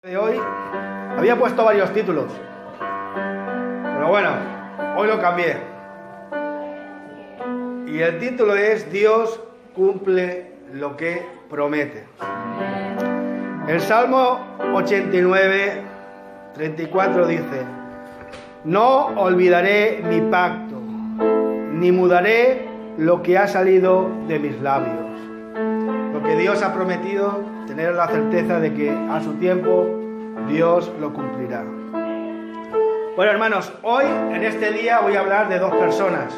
De hoy había puesto varios títulos, pero bueno, hoy lo cambié. Y el título es Dios cumple lo que promete. El Salmo 89, 34 dice: no olvidaré mi pacto, ni mudaré lo que ha salido de mis labios. Lo que Dios ha prometido, tener la certeza de que a su tiempo Dios lo cumplirá. Bueno, hermanos, hoy en este día voy a hablar de dos personas,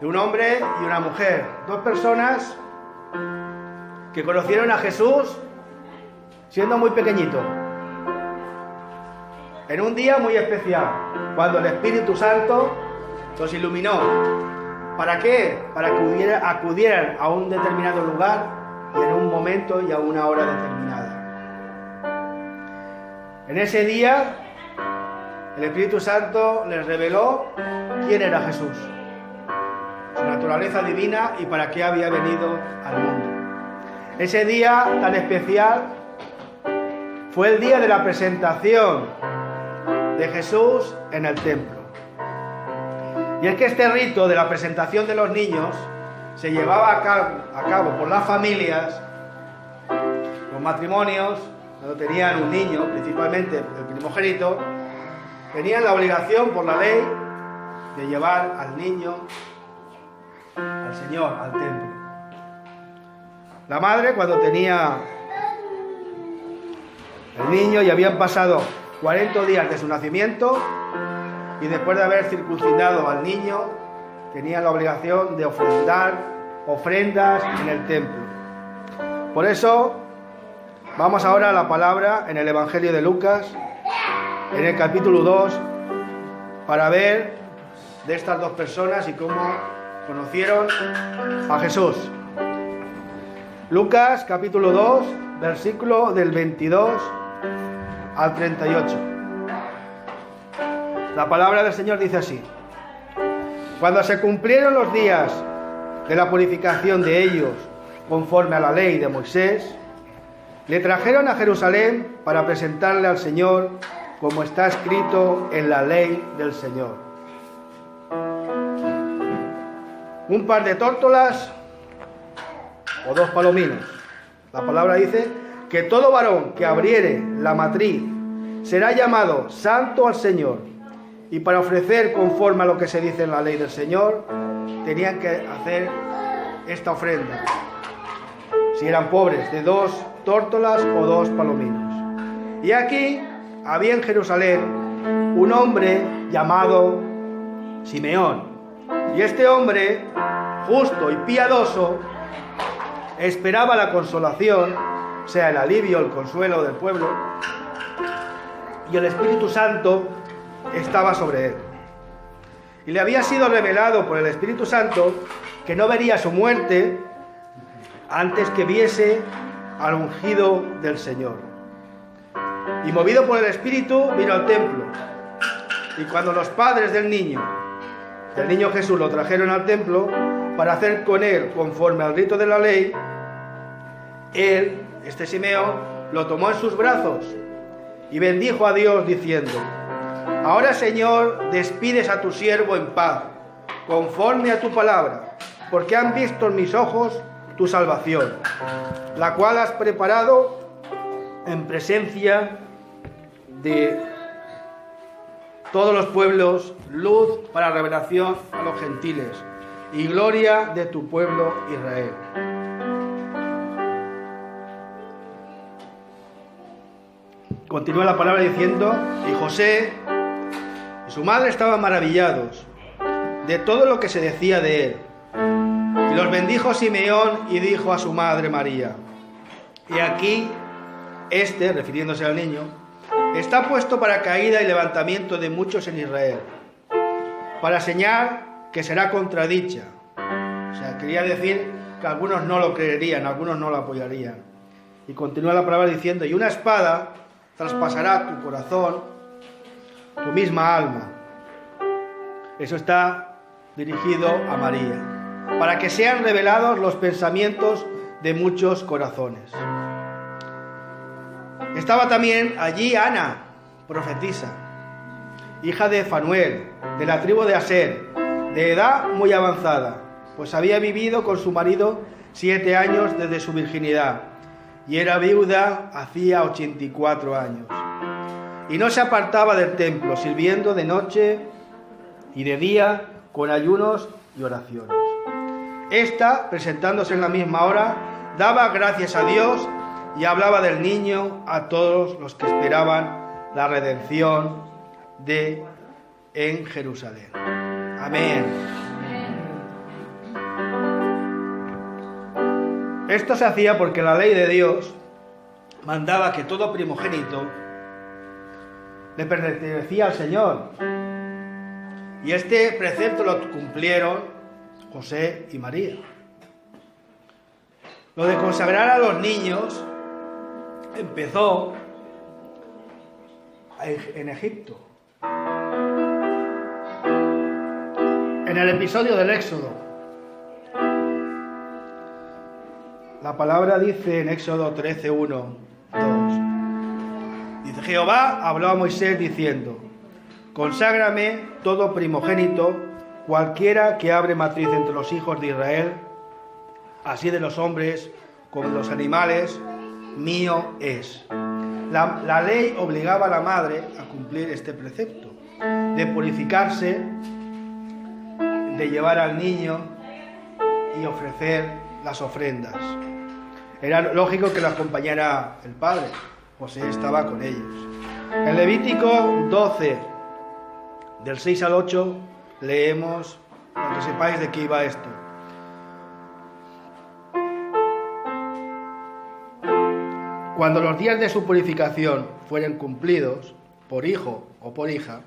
de un hombre y una mujer, dos personas que conocieron a Jesús siendo muy pequeñito, en un día muy especial, cuando el Espíritu Santo los iluminó. ¿Para qué? Para que acudieran a un determinado lugar y en un momento y a una hora determinada. En ese día, el Espíritu Santo les reveló quién era Jesús, su naturaleza divina y para qué había venido al mundo. Ese día tan especial fue el día de la presentación de Jesús en el templo. Y es que este rito de la presentación de los niños se llevaba a cabo por las familias, los matrimonios, cuando tenían un niño, principalmente el primogénito, tenían la obligación por la ley de llevar al niño, al Señor, al templo. La madre, cuando tenía el niño y habían pasado 40 días de su nacimiento, y después de haber circuncidado al niño, tenía la obligación de ofrendar ofrendas en el templo. Por eso, vamos ahora a la palabra en el Evangelio de Lucas, en el capítulo 2, para ver de estas dos personas y cómo conocieron a Jesús. Lucas, capítulo 2, versículo del 22 al 38. La palabra del Señor dice así: cuando se cumplieron los días de la purificación de ellos, conforme a la ley de Moisés, le trajeron a Jerusalén para presentarle al Señor, como está escrito en la ley del Señor. Un par de tórtolas o dos palominos. La palabra dice que todo varón que abriere la matriz será llamado santo al Señor. Y para ofrecer conforme a lo que se dice en la ley del Señor, tenían que hacer esta ofrenda. Si eran pobres, de 2 tórtolas o 2 palominos. Y aquí había en Jerusalén un hombre llamado Simeón. Y este hombre, justo y piadoso, esperaba la consolación, o sea, el alivio, el consuelo del pueblo. Y el Espíritu Santo estaba sobre él. Y le había sido revelado por el Espíritu Santo que no vería su muerte antes que viese al ungido del Señor. Y movido por el Espíritu, vino al templo. Y cuando los padres del niño Jesús, lo trajeron al templo para hacer con él conforme al rito de la ley, él, este Simeón, lo tomó en sus brazos y bendijo a Dios diciendo: ahora, Señor, despides a tu siervo en paz, conforme a tu palabra, porque han visto en mis ojos tu salvación, la cual has preparado en presencia de todos los pueblos, luz para revelación a los gentiles y gloria de tu pueblo Israel. Continúa la palabra diciendo: y José y su madre estaban maravillados de todo lo que se decía de él. Y los bendijo Simeón y dijo a su madre María: y aquí refiriéndose al niño, está puesto para caída y levantamiento de muchos en Israel, para señal que será contradicha. O sea, quería decir que algunos no lo creerían, algunos no lo apoyarían. Y continúa la palabra diciendo: y una espada traspasará tu corazón, tu misma alma. Eso está dirigido a María, para que sean revelados los pensamientos de muchos corazones. Estaba también allí Ana, profetisa, hija de Fanuel, de la tribu de Aser, de edad muy avanzada, pues había vivido con su marido 7 años desde su virginidad, y era viuda hacía 84 años. Y no se apartaba del templo, sirviendo de noche y de día con ayunos y oraciones. Esta, presentándose en la misma hora, daba gracias a Dios y hablaba del niño a todos los que esperaban la redención en Jerusalén. Amén. Esto se hacía porque la ley de Dios mandaba que todo primogénito le pertenecía al Señor. Y este precepto lo cumplieron José y María. Lo de consagrar a los niños empezó en Egipto. En el episodio del Éxodo. La palabra dice en Éxodo 13, 1, 2. Dice: Jehová habló a Moisés diciendo: conságrame todo primogénito, cualquiera que abre matriz entre los hijos de Israel, así de los hombres como de los animales, mío es. La ley obligaba a la madre a cumplir este precepto, de purificarse, de llevar al niño y ofrecer las ofrendas. Era lógico que lo acompañara el padre, José estaba con ellos. En Levítico 12, del 6 al 8, leemos, para que sepáis de qué iba esto. Cuando los días de su purificación fueren cumplidos, por hijo o por hija,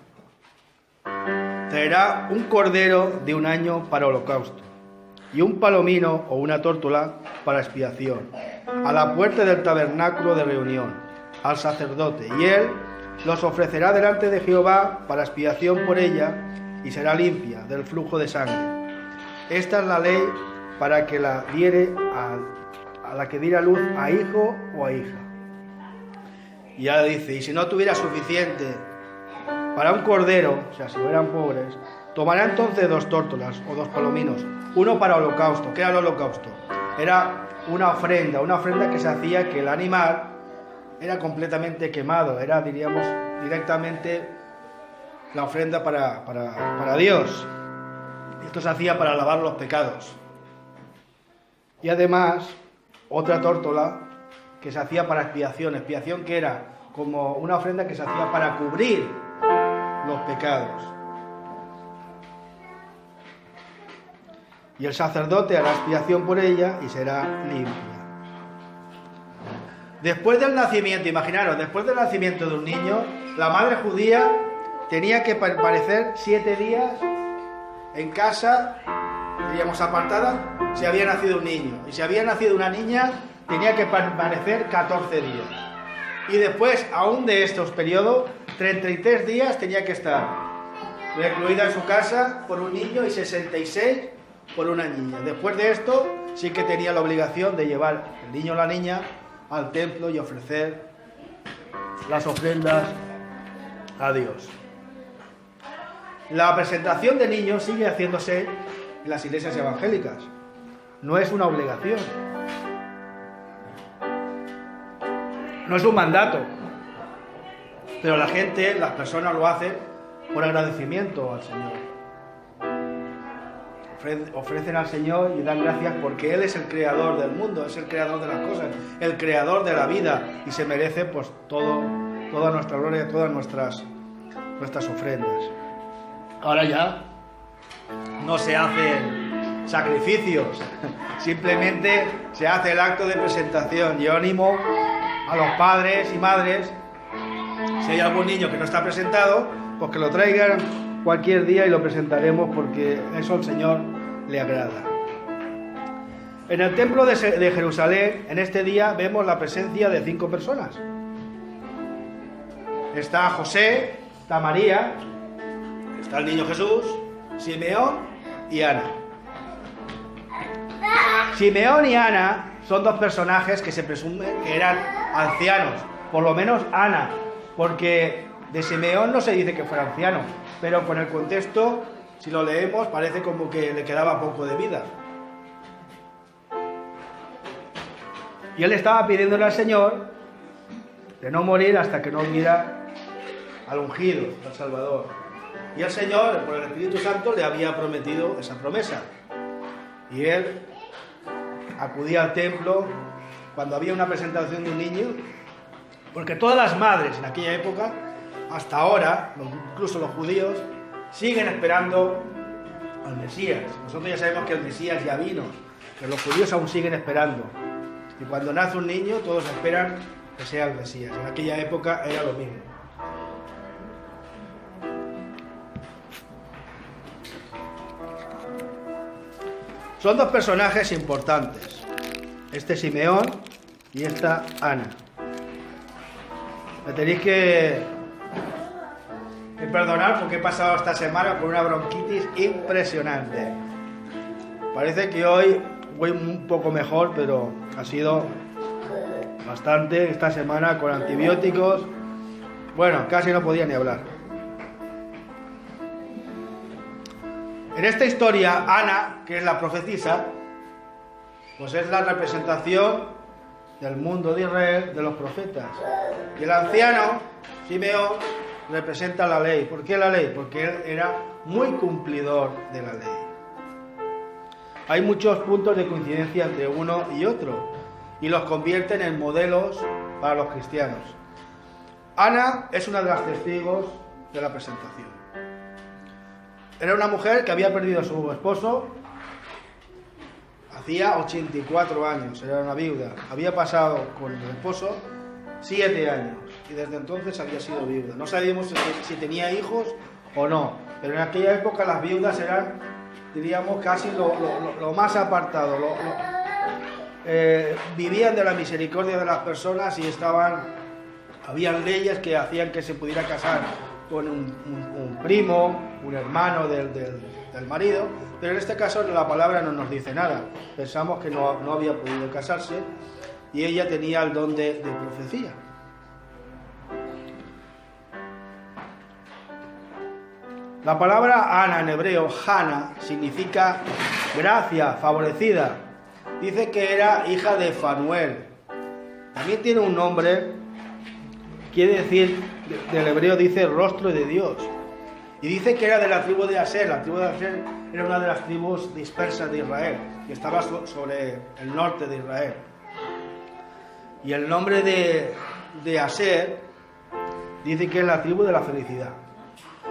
traerá un cordero de 1 año para holocausto y un palomino o una tórtola para expiación, a la puerta del tabernáculo de reunión, al sacerdote, y él los ofrecerá delante de Jehová para expiación por ella, y será limpia del flujo de sangre. Esta es la ley para que la diere a la que diera luz a hijo o a hija. Y ahora dice: y si no tuviera suficiente para un cordero, o sea, si fueran pobres, tomará entonces 2 tórtolas o 2 palominos, uno para holocausto. ¿Qué era el holocausto? Era una ofrenda que se hacía, que el animal era completamente quemado, era, diríamos, directamente la ofrenda para Dios. Esto se hacía para lavar los pecados. Y además, otra tórtola que se hacía para expiación, que era como una ofrenda que se hacía para cubrir los pecados. Y el sacerdote hará expiación por ella y será limpia. Después del nacimiento, imaginaros, después del nacimiento de un niño, la madre judía tenía que permanecer 7 días en casa, diríamos apartada, si había nacido un niño. Y si había nacido una niña, tenía que permanecer 14 días. Y después, aún de estos periodos, 33 días tenía que estar recluida en su casa por un niño y 66 por una niña. Después de esto, sí que tenía la obligación de llevar el niño o la niña al templo y ofrecer las ofrendas a Dios. La presentación de niños sigue haciéndose en las iglesias evangélicas. No es una obligación. No es un mandato. Pero la gente, las personas lo hacen por agradecimiento al Señor. Ofrecen al Señor y dan gracias porque Él es el creador del mundo, es el creador de las cosas, el creador de la vida, y se merece pues toda nuestra gloria, todas nuestras ofrendas. Ahora ya no se hacen sacrificios, simplemente se hace el acto de presentación. Yo animo a los padres y madres, si hay algún niño que no está presentado, pues que lo traigan cualquier día y lo presentaremos, porque eso al Señor le agrada. En el templo de Jerusalén, en este día, vemos la presencia de 5 personas. Está José, está María, está el niño Jesús, Simeón y Ana. Simeón y Ana son 2 personajes que se presume que eran ancianos, por lo menos Ana, porque de Simeón no se dice que fuera anciano, pero con el contexto, si lo leemos, parece como que le quedaba poco de vida. Y él estaba pidiéndole al Señor de no morir hasta que no viera al ungido, al Salvador. Y el Señor, por el Espíritu Santo, le había prometido esa promesa. Y él acudía al templo cuando había una presentación de un niño, porque todas las madres en aquella época, hasta ahora, incluso los judíos, siguen esperando al Mesías. Nosotros ya sabemos que el Mesías ya vino, pero los judíos aún siguen esperando. Y cuando nace un niño, todos esperan que sea el Mesías. En aquella época era lo mismo. Son dos personajes importantes, este Simeón y esta Ana. Me tenéis que perdonar porque he pasado esta semana con una bronquitis impresionante. Parece que hoy voy un poco mejor, pero ha sido bastante esta semana con antibióticos. Bueno, casi no podía ni hablar. En esta historia, Ana, que es la profetisa, pues es la representación del mundo de Israel, de los profetas. Y el anciano, Simeón, representa la ley. ¿Por qué la ley? Porque él era muy cumplidor de la ley. Hay muchos puntos de coincidencia entre uno y otro, y los convierten en modelos para los cristianos. Ana es una de las testigos de la presentación. Era una mujer que había perdido a su esposo hacía 84 años, era una viuda. Había pasado con el esposo 7 años y desde entonces había sido viuda. No sabíamos si tenía hijos o no, pero en aquella época las viudas eran, diríamos, casi lo más apartado. Vivían de la misericordia de las personas y habían leyes que hacían que se pudiera casar con un primo, un hermano del marido, pero en este caso la palabra no nos dice nada. Pensamos que no había podido casarse y ella tenía el don de profecía. La palabra Ana en hebreo, Hana, significa gracia, favorecida. Dice que era hija de Fanuel. También tiene un nombre, quiere decir, del hebreo dice rostro de Dios. Y dice que era de la tribu de Aser. La tribu de Aser era una de las tribus dispersas de Israel, que estaba sobre el norte de Israel. Y el nombre de Aser dice que es la tribu de la felicidad.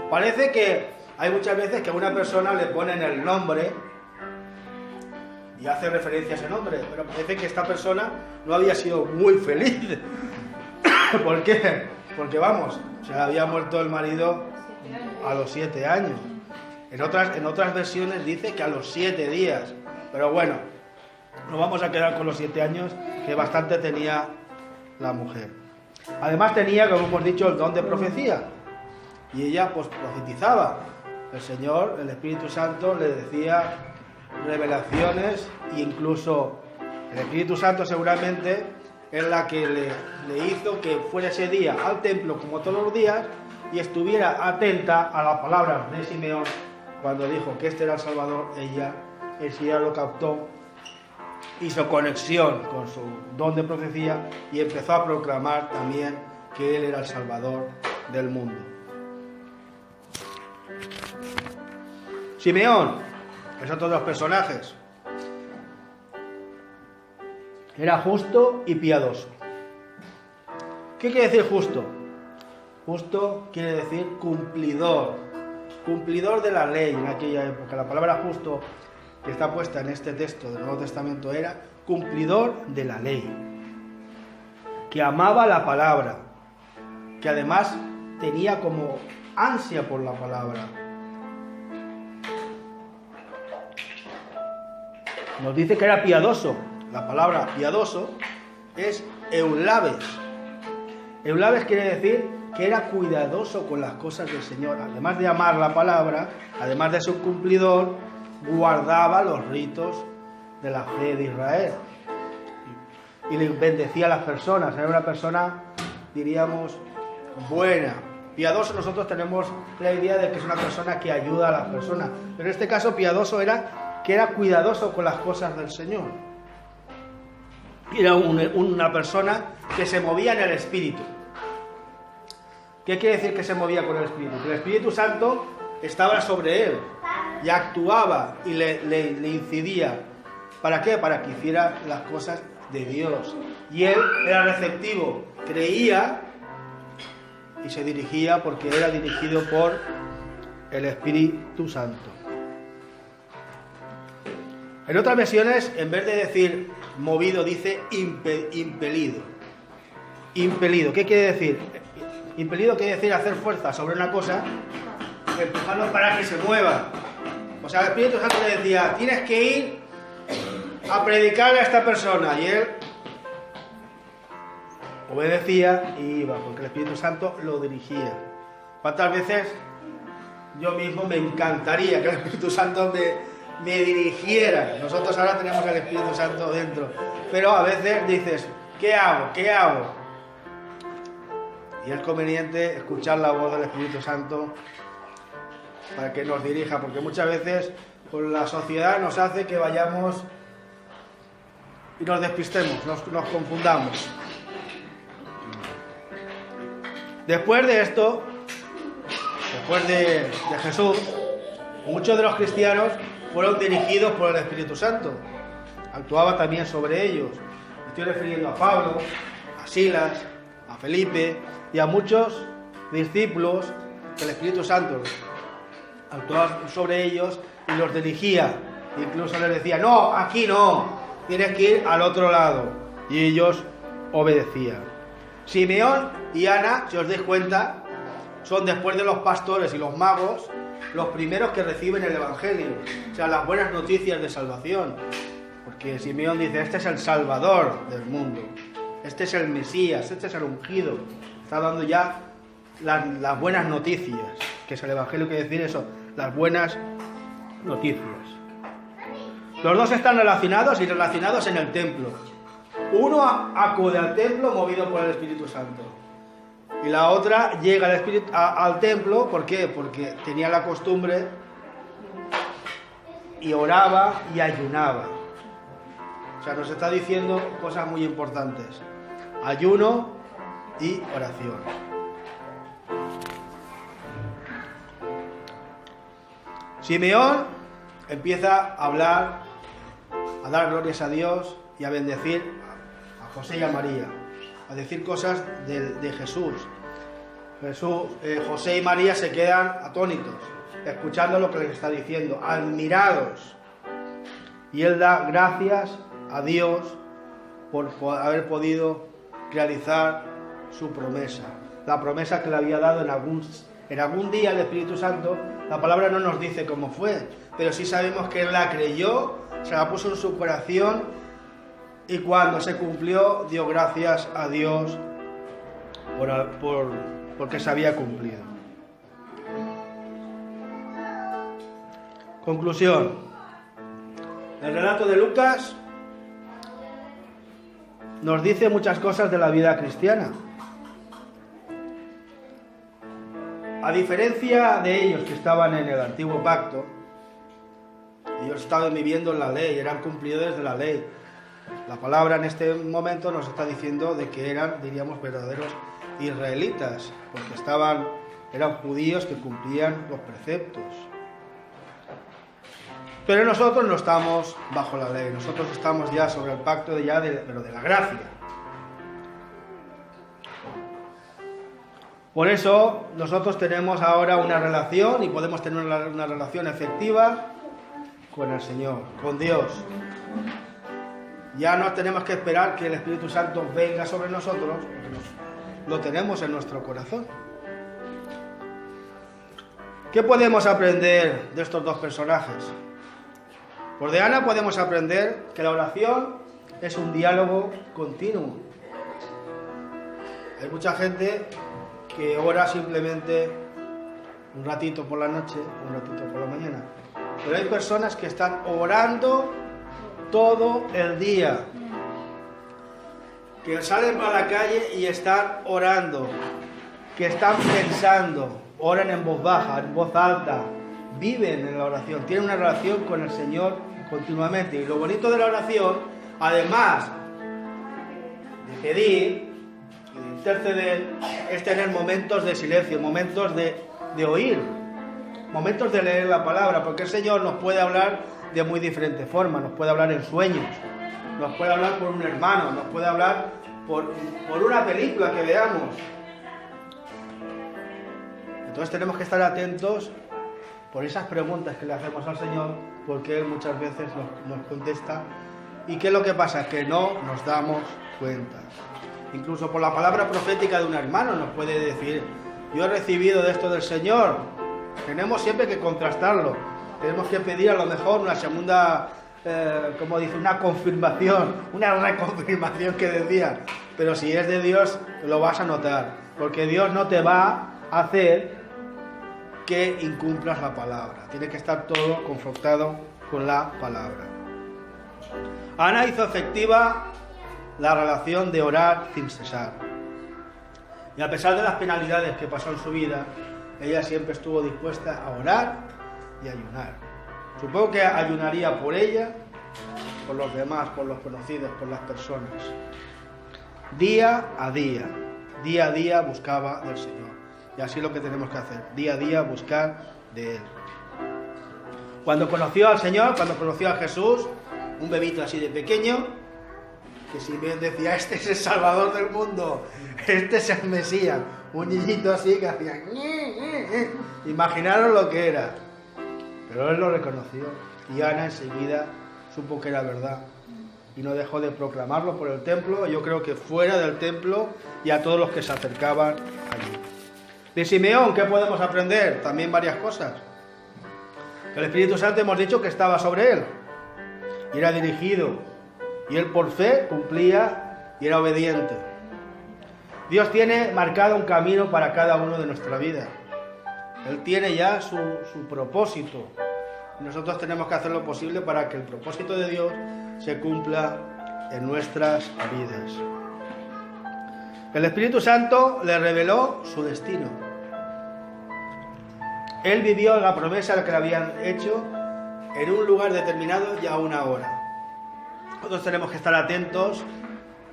Parece que hay muchas veces que a una persona le ponen el nombre y hace referencia a ese nombre, pero parece que esta persona no había sido muy feliz. ¿Por qué? Porque vamos, se le había muerto el marido a los 7 años. En otras versiones dice que a los 7 días. Pero bueno, nos vamos a quedar con los 7 años, que bastante tenía la mujer. Además tenía, como hemos dicho, el don de profecía. Y ella pues profetizaba. El Señor, el Espíritu Santo, le decía revelaciones e incluso el Espíritu Santo seguramente es la que le hizo que fuera ese día al templo como todos los días y estuviera atenta a las palabras de Simeón cuando dijo que este era el Salvador. Ella lo captó, hizo conexión con su don de profecía y empezó a proclamar también que él era el Salvador del mundo. Simeón es otro de los personajes. Era justo y piadoso. ¿Qué quiere decir justo? Justo quiere decir cumplidor. Cumplidor de la ley en aquella época. La palabra justo que está puesta en este texto del Nuevo Testamento era cumplidor de la ley. Que amaba la palabra. Que además tenía como ansia por la palabra. Nos dice que era piadoso. La palabra piadoso es eulabes. Eulabes quiere decir que era cuidadoso con las cosas del Señor. Además de amar la palabra, además de ser un cumplidor, guardaba los ritos de la fe de Israel. Y le bendecía a las personas. Era una persona diríamos, buena. Piadoso, nosotros tenemos la idea de que es una persona que ayuda a las personas, pero en este caso piadoso era que era cuidadoso con las cosas del Señor. Era una persona que se movía en el Espíritu. ¿Qué quiere decir que se movía con el Espíritu? Que el Espíritu Santo estaba sobre él y actuaba y le incidía. ¿Para qué? Para que hiciera las cosas de Dios. Y él era receptivo, creía y se dirigía porque era dirigido por el Espíritu Santo. En otras versiones, en vez de decir movido, dice impelido. Impelido, ¿qué quiere decir? Impelido quiere decir hacer fuerza sobre una cosa, empujarlo para que se mueva. O sea, el Espíritu Santo le decía, tienes que ir a predicarle a esta persona, y él obedecía y iba, porque el Espíritu Santo lo dirigía. ¿Cuántas veces yo mismo me encantaría que el Espíritu Santo me dirigiera? Nosotros ahora tenemos el Espíritu Santo dentro, pero a veces dices, ¿qué hago? ¿Qué hago? Y es conveniente escuchar la voz del Espíritu Santo para que nos dirija, porque muchas veces pues, la sociedad nos hace que vayamos y nos despistemos, nos confundamos. Después de esto, después de Jesús, muchos de los cristianos fueron dirigidos por el Espíritu Santo. Actuaba también sobre ellos. Me estoy refiriendo a Pablo, a Silas, a Felipe y a muchos discípulos que el Espíritu Santo actuaba sobre ellos y los dirigía. Incluso les decía, no, aquí no, tienes que ir al otro lado. Y ellos obedecían. Simeón y Ana, si os dais cuenta, son después de los pastores y los magos, los primeros que reciben el Evangelio, o sea, las buenas noticias de salvación. Porque Simeón dice, este es el Salvador del mundo, este es el Mesías, este es el ungido. Está dando ya las buenas noticias, que es el Evangelio, que decir eso, las buenas noticias. Los dos están relacionados y relacionados en el templo. Uno acude al templo movido por el Espíritu Santo. Y la otra llega al templo, ¿por qué? Porque tenía la costumbre y oraba y ayunaba. O sea, nos está diciendo cosas muy importantes. Ayuno y oración. Simeón empieza a hablar, a dar glorias a Dios y a bendecir a José y a María, a decir cosas de Jesús. José y María se quedan atónitos, escuchando lo que les está diciendo, admirados. Y él da gracias a Dios por haber podido realizar su promesa. La promesa que le había dado en algún día el Espíritu Santo. La palabra no nos dice cómo fue, pero sí sabemos que él la creyó, se la puso en su corazón. Y cuando se cumplió, dio gracias a Dios porque se había cumplido. Conclusión. El relato de Lucas nos dice muchas cosas de la vida cristiana. A diferencia de ellos que estaban en el antiguo pacto, ellos estaban viviendo en la ley, eran cumplidores de la ley. La palabra en este momento nos está diciendo de que eran, diríamos, verdaderos israelitas, porque eran judíos que cumplían los preceptos. Pero nosotros no estamos bajo la ley, nosotros estamos ya sobre el pacto pero de la gracia. Por eso nosotros tenemos ahora una relación y podemos tener una relación efectiva con el Señor, con Dios. Ya no tenemos que esperar que el Espíritu Santo venga sobre nosotros, porque lo tenemos en nuestro corazón. ¿Qué podemos aprender de estos dos personajes? Pues de Ana podemos aprender que la oración es un diálogo continuo. Hay mucha gente que ora simplemente un ratito por la noche, un ratito por la mañana. Pero hay personas que están orando todo el día. que salen a la calle y están orando, que están pensando, oran en voz baja, en voz alta, viven en la oración, tienen una relación con el Señor continuamente. Y lo bonito de la oración, además de pedir y de interceder, es tener momentos de silencio, momentos de oír, momentos de leer la palabra, porque el Señor nos puede hablar de muy diferentes formas, nos puede hablar en sueños, nos puede hablar por un hermano, nos puede hablar por una película que veamos. Entonces tenemos que estar atentos por esas preguntas que le hacemos al Señor, porque Él muchas veces nos contesta. ¿Y qué es lo que pasa? Que no nos damos cuenta. Incluso por la palabra profética de un hermano nos puede decir: yo he recibido de esto del Señor. Tenemos siempre que contrastarlo. Tenemos que pedir a lo mejor una segunda, como dice, una confirmación, una reconfirmación que decía. Pero si es de Dios, lo vas a notar, porque Dios no te va a hacer que incumplas la palabra. Tiene que estar todo confrontado con la palabra. Ana hizo efectiva la relación de orar sin cesar. Y a pesar de las penalidades que pasó en su vida, ella siempre estuvo dispuesta a orar y ayunar. Supongo que ayunaría por ella, por los demás, por los conocidos, por las personas. Día a día buscaba del Señor. Y así es lo que tenemos que hacer, día a día buscar de Él. Cuando conoció al Señor, cuando conoció a Jesús, un bebito así de pequeño, que si bien decía: este es el Salvador del mundo, este es el Mesías, un niñito así que hacía... Imaginaros lo que era. Pero Él lo reconoció, y Ana enseguida supo que era verdad, y no dejó de proclamarlo por el templo, yo creo que fuera del templo, y a todos los que se acercaban allí. De Simeón, ¿qué podemos aprender? También varias cosas. El Espíritu Santo hemos dicho que estaba sobre él, y era dirigido, y él por fe cumplía y era obediente. Dios tiene marcado un camino para cada uno de nuestra vida. Él tiene ya su propósito, y nosotros tenemos que hacer lo posible para que el propósito de Dios se cumpla en nuestras vidas. El Espíritu Santo le reveló su destino. Él vivió la promesa que le habían hecho en un lugar determinado y a una hora. Nosotros tenemos que estar atentos,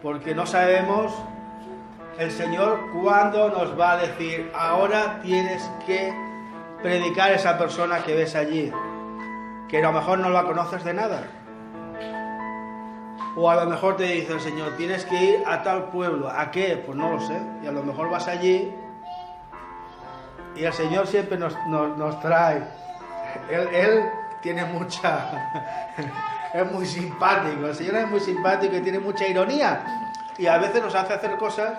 porque no sabemos el Señor cuándo nos va a decir: ahora tienes que predicar a esa persona que ves allí, que a lo mejor no la conoces de nada. O a lo mejor te dice el Señor: tienes que ir a tal pueblo. ¿A qué? Pues no lo sé. Y a lo mejor vas allí y el Señor siempre nos trae. Él tiene mucha... es muy simpático. El Señor es muy simpático y tiene mucha ironía. Y a veces nos hace hacer cosas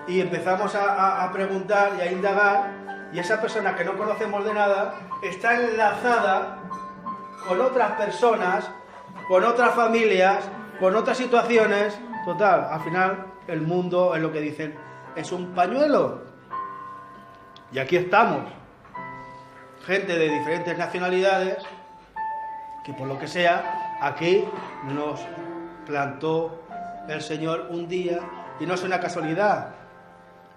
y empezamos a preguntar y a indagar. Y esa persona que no conocemos de nada está enlazada con otras personas, con otras familias, con otras situaciones. Total, al final el mundo, es lo que dicen, es un pañuelo. Y aquí estamos, gente de diferentes nacionalidades, que por lo que sea, aquí nos plantó el Señor un día, y no es una casualidad,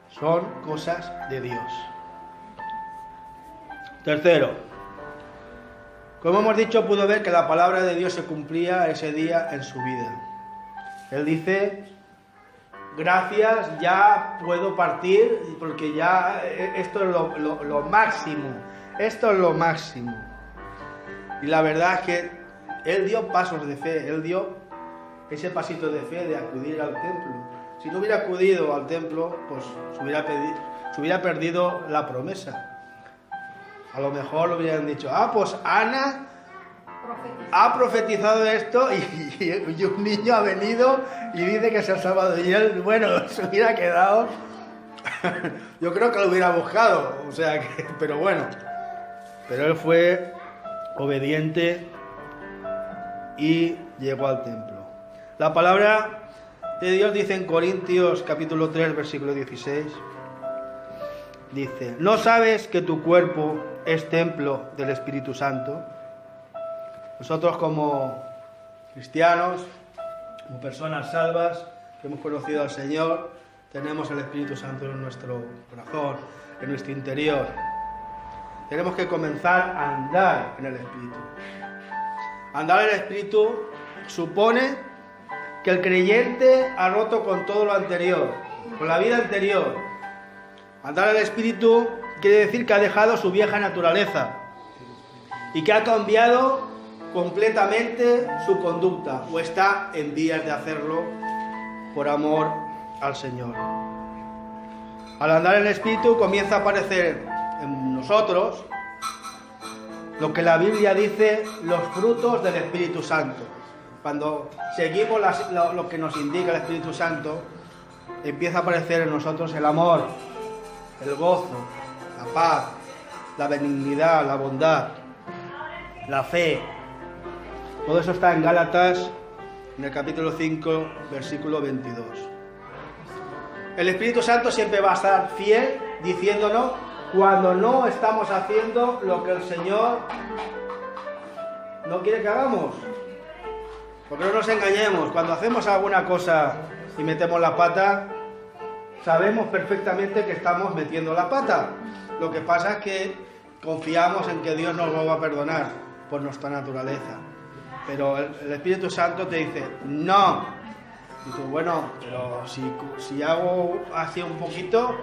son cosas de Dios. Tercero, como hemos dicho, pudo ver que la palabra de Dios se cumplía ese día en su vida. Él dice: gracias, ya puedo partir, porque ya esto es lo máximo. Esto es lo máximo. Y la verdad es que él dio pasos de fe, él dio ese pasito de fe de acudir al templo. Si no hubiera acudido al templo, pues se hubiera perdido la promesa. A lo mejor le hubieran dicho: pues Ana ha profetizado esto y un niño ha venido y dice que se ha salvado. Y él, bueno, se hubiera quedado. Yo creo que lo hubiera buscado. O sea que, pero bueno. Pero él fue obediente y llegó al templo. La palabra de Dios dice en Corintios capítulo 3, versículo 16. Dice: ¿no sabes que tu cuerpo es templo del Espíritu Santo? Nosotros como cristianos, como personas salvas, que hemos conocido al Señor, tenemos el Espíritu Santo en nuestro corazón, en nuestro interior. Tenemos que comenzar a andar en el Espíritu. Andar en el Espíritu supone que el creyente ha roto con todo lo anterior, con la vida anterior. Andar en el Espíritu quiere decir que ha dejado su vieja naturaleza y que ha cambiado completamente su conducta, o está en vías de hacerlo por amor al Señor. Al andar en el Espíritu comienza a aparecer en nosotros lo que la Biblia dice, los frutos del Espíritu Santo. Cuando seguimos lo que nos indica el Espíritu Santo, empieza a aparecer en nosotros el amor, el gozo, la paz, la benignidad, la bondad, la fe. Todo eso está en Gálatas, en el capítulo 5, versículo 22. El Espíritu Santo siempre va a estar fiel, diciéndonos cuando no estamos haciendo lo que el Señor no quiere que hagamos. Porque no nos engañemos, cuando hacemos alguna cosa y metemos la pata, sabemos perfectamente que estamos metiendo la pata. Lo que pasa es que confiamos en que Dios nos lo va a perdonar por nuestra naturaleza. Pero el Espíritu Santo te dice, no. Y tú, bueno, pero si hago así un poquito,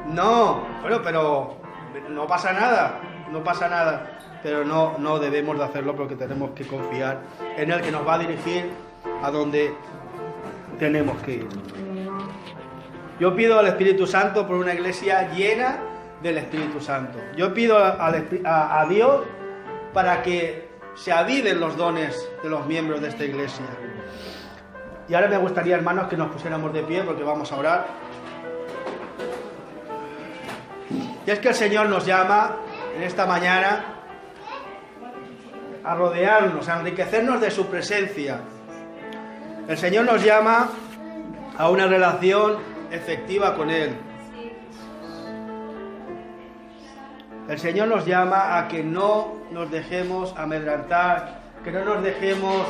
no. Bueno, pero no pasa nada, no pasa nada. Pero no debemos de hacerlo porque tenemos que confiar en Él, que nos va a dirigir a donde tenemos que ir. Yo pido al Espíritu Santo por una iglesia llena del Espíritu Santo. Yo pido a Dios para que se aviven los dones de los miembros de esta iglesia. Y ahora me gustaría, hermanos, que nos pusiéramos de pie porque vamos a orar. Y es que el Señor nos llama en esta mañana a rodearnos, a enriquecernos de su presencia. El Señor nos llama a una relación efectiva con Él. El Señor nos llama a que no nos dejemos amedrentar, que no nos dejemos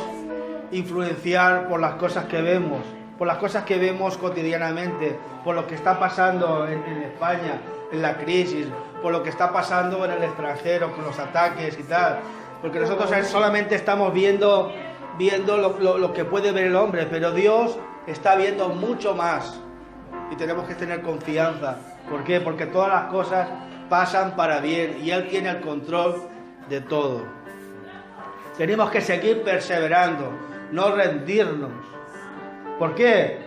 influenciar por las cosas que vemos, cotidianamente, por lo que está pasando en España, en la crisis, por lo que está pasando en el extranjero, con los ataques y tal. Porque nosotros solamente estamos viendo lo que puede ver el hombre, pero Dios está viendo mucho más. Y tenemos que tener confianza. ¿Por qué? Porque todas las cosas pasan para bien y Él tiene el control de todo. Tenemos que seguir perseverando, no rendirnos. ¿Por qué?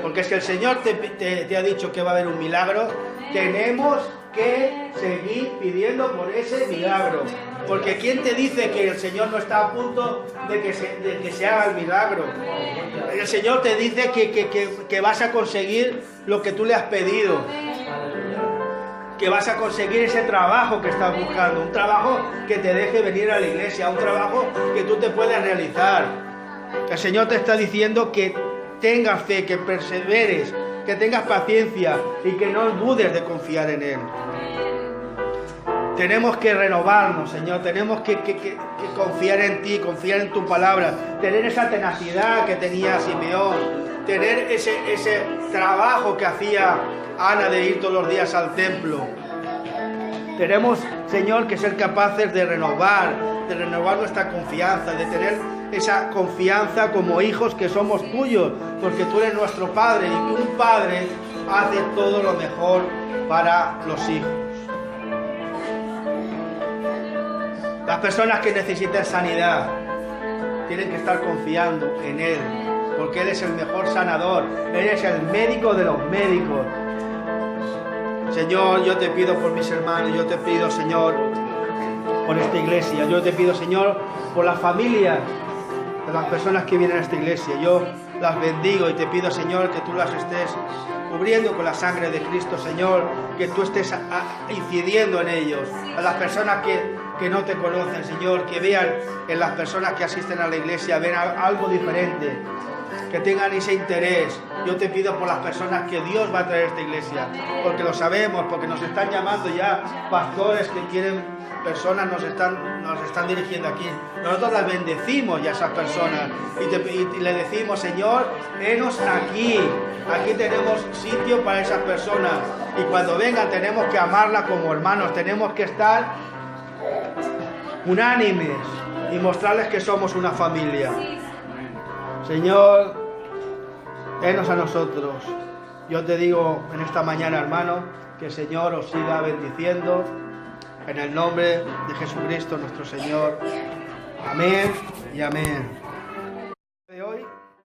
Porque si el Señor te ha dicho que va a haber un milagro, tenemos que seguir pidiendo por ese milagro. Porque ¿quién te dice que el Señor no está a punto de que se haga el milagro? El Señor te dice que vas a conseguir lo que tú le has pedido, que vas a conseguir ese trabajo que estás buscando, un trabajo que te deje venir a la iglesia, un trabajo que tú te puedas realizar. El Señor te está diciendo que tengas fe, que perseveres, que tengas paciencia y que no dudes de confiar en Él. Tenemos que renovarnos, Señor, tenemos que confiar en Ti, confiar en Tu palabra, tener esa tenacidad que tenía Simeón, tener ese trabajo que hacía Ana de ir todos los días al templo. Tenemos, Señor, que ser capaces de renovar nuestra confianza, de tener esa confianza como hijos que somos tuyos, porque tú eres nuestro Padre y un Padre hace todo lo mejor para los hijos. Las personas que necesitan sanidad tienen que estar confiando en Él, porque Él es el mejor sanador, Él es el médico de los médicos. Señor, yo te pido por mis hermanos, yo te pido, Señor, por esta iglesia, yo te pido, Señor, por las familias de las personas que vienen a esta iglesia. Yo las bendigo y te pido, Señor, que tú las estés cubriendo con la sangre de Cristo, Señor, que tú estés incidiendo en ellos, a las personas que no te conocen, Señor, que vean en las personas que asisten a la iglesia, vean algo diferente, que tengan ese interés. Yo te pido por las personas que Dios va a traer a esta iglesia, porque lo sabemos, porque nos están llamando ya pastores que quieren, personas nos están dirigiendo aquí. Nosotros las bendecimos ya a esas personas y le decimos, Señor, henos aquí tenemos sitio para esas personas, y cuando vengan tenemos que amarlas como hermanos, tenemos que estar unánimes y mostrarles que somos una familia. Señor, henos a nosotros. Yo te digo en esta mañana, hermano, que el Señor os siga bendiciendo en el nombre de Jesucristo nuestro Señor. Amén y amén.